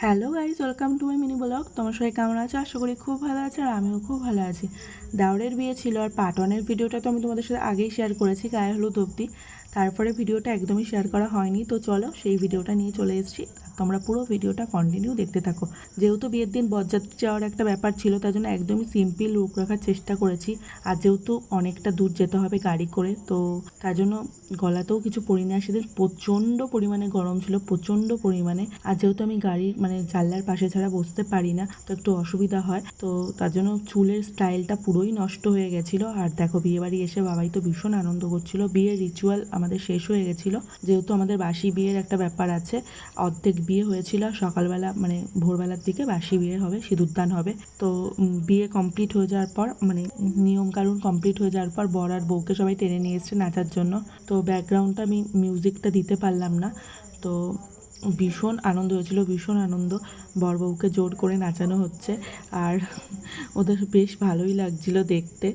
Hello guys, welcome to my mini blog. তোমার সবাই কেমন আছো? আশা করি খুব ভালো আছে, আর আমিও খুব ভালো আছি। দাওরের বিয়ে ছিল, আর পার্ট ওয়ানের ভিডিওটা তো আমি তোমাদের সাথে আগেই শেয়ার করেছি, গায়ে হলুদ অবধি। তারপরে ভিডিওটা একদমই শেয়ার করা হয়নি, তো চলো সেই ভিডিওটা নিয়ে চলে এসেছি। তোমরা পুরো ভিডিওটা কন্টিনিউ দেখতে থাকো। যেহেতু বিয়ের দিন বরযাত্রী যাওয়ার একটা ব্যাপার ছিল, তার জন্য একদমই সিম্পল লুক রাখার চেষ্টা করেছি। আর যেহেতু অনেকটা দূর যেতে হবে গাড়ি করে, তো তার জন্য গলাতেও কিছু পরিনি। আর সেদিন প্রচণ্ড পরিমাণে গরম ছিল, প্রচণ্ড পরিমাণে। আর যেহেতু আমি গাড়ির জানলার পাশে ছাড়া বসতে পারি না, তো একটু অসুবিধা হয়, তো তার জন্য চুলের স্টাইলটা পুরোই নষ্ট হয়ে গেছিলো। আর দেখো, বিয়ে বাড়ি এসে বাবাই তো ভীষণ আনন্দ করছিল। বিয়ের রিচুয়াল আমাদের শেষ হয়ে গেছিলো, যেহেতু আমাদের বাসি বিয়ের একটা ব্যাপার আছে। অর্ধেক বিয়ে হয়েছিল, সকালবেলা ভোরবেলার দিকে বাসি বিয়ে হবে, সিঁদুরদান হবে। তো বিয়ে কমপ্লিট হয়ে যাওয়ার পর নিয়মকানুন কমপ্লিট হয়ে যাওয়ার পর বর আর বউকে সবাই টেনে নিয়ে এসছে নাচার জন্য। তো ব্যাকগ্রাউন্ডটা আমি মিউজিকটা দিতে পারলাম না। তো ভীষণ আনন্দ হয়েছিল, ভীষণ আনন্দ। বর বউকে জোর করে নাচানো হচ্ছে, আর ওদের বেশ ভালোই লাগছিল দেখতে।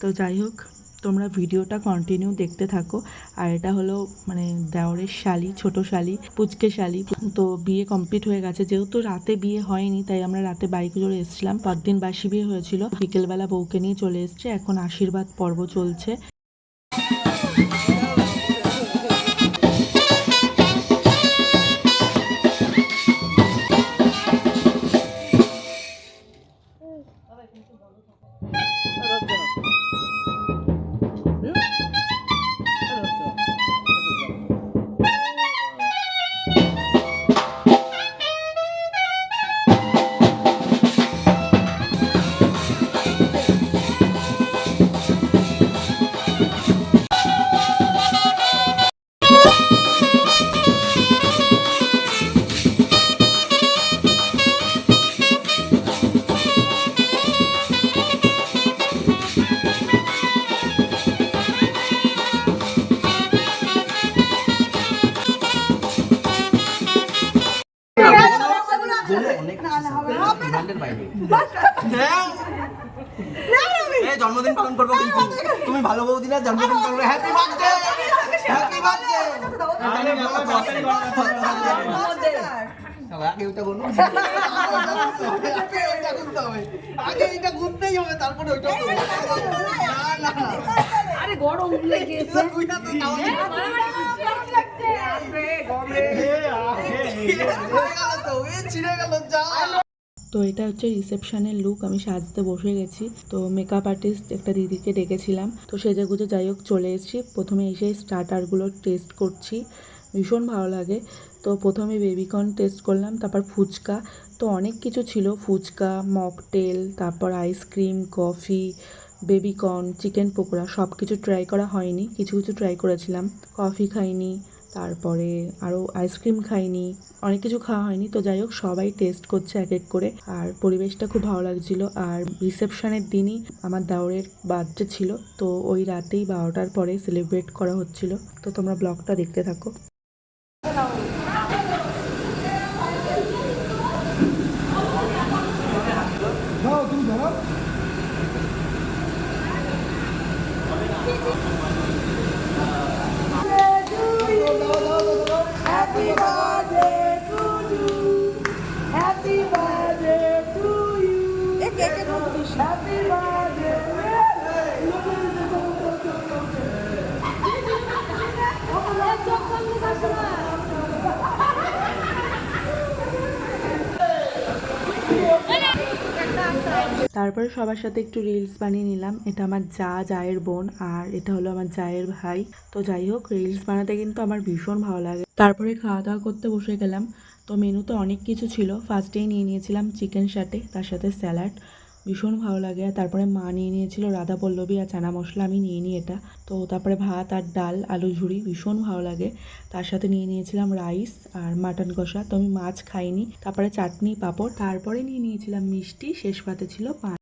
তো যাই হোক, তোমরা ভিডিওটা কন্টিনিউ দেখতে থাকো। আর এটা হলো দেওরের শালি, ছোট শালি, পুচকে শালি। তো বিয়ে কমপ্লিট হয়ে গেছে, যেহেতু রাতে বিয়ে হয়নি তাই আমরা রাতে বাইকে চলে এসেছিলাম। পরদিন বাসি বিয়ে হয়েছিল, বিকেলবেলা বউকে নিয়ে চলে এসছে। এখন আশীর্বাদ পর্ব চলছে। জন্মদিন পালন করবো, কিন্তু তুমি ভালো বৌদিনের জন্মদিন করবে। Happy birthday, happy birthday. আগে ওইটা বলুন, আগে এইটা ঘুরতেই হবে, তারপরে ওইটা। না না, আরে গরম লেগেছে, ওইটা তো ছিঁড়ে গেল যা। তো এটা হচ্ছে রিসেপশনের লুক। আমি সাজতে বসে গেছি। তো মেকআপ আর্টিস্ট একটা দিদিকে ডেকেছিলাম, তো সেজে গুজে যাই হোক চলে এসেছি। প্রথমে এসে স্টার্টারগুলো টেস্ট করছি, ভীষণ ভালো লাগে। তো প্রথমে বেবিকর্ন টেস্ট করলাম, তারপর ফুচকা। তো অনেক কিছু ছিল, ফুচকা, মকটেল, তারপর ice cream, coffee, baby corn, chicken pakora. সব কিছু ট্রাই করা হয়নি, কিছু কিছু ট্রাই করেছিলাম। কফি খাইনি, তারপরে আরও আইসক্রিম খাইনি, অনেক কিছু খাওয়া হয়নি। তো যাই হোক, সবাই টেস্ট করছে এক এক করে, আর পরিবেশটা খুব ভালো লাগছিল। আর রিসেপশনের দিনই আমার দেওরের বার্থডে ছিল, তো ওই রাতেই 12টার পরে সেলিব্রেট করা হচ্ছিল। তো তোমরা ব্লগটা দেখতে থাকো। Happy birthday to you, happy birthday to you, happy birthday. তারপরে সবার সাথে একটু রিলস বানিয়ে নিলাম। এটা আমার জায়ের বোন, আর এটা হলো আমার জায়ের ভাই। তো যাই হোক, রিলস বানাতে কিন্তু আমার ভীষণ ভালো লাগে। তারপরে খাওয়া দাওয়া করতে বসে গেলাম। তো মেনুতে অনেক কিছু ছিল। ফার্স্টেই নিয়ে নিয়েছিলাম চিকেন সাটে, তার সাথে স্যালাড, ভীষণ ভালো লাগে। আর তারপরে মা নিয়ে নিয়েছিল রাধা পল্লবী আর চানা মশলা, আমি নিয়ে নিই এটা। তো তারপরে ভাত আর ডাল, আলু ঝুড়ি, ভীষণ ভালো লাগে। তার সাথে নিয়ে নিয়েছিলাম রাইস আর মাটন কষা। তো আমি মাছ খাইনি। তারপরে চাটনি, পাঁপড়, তারপরে নিয়ে নিয়েছিলাম মিষ্টি, শেষ পাতে ছিল পান।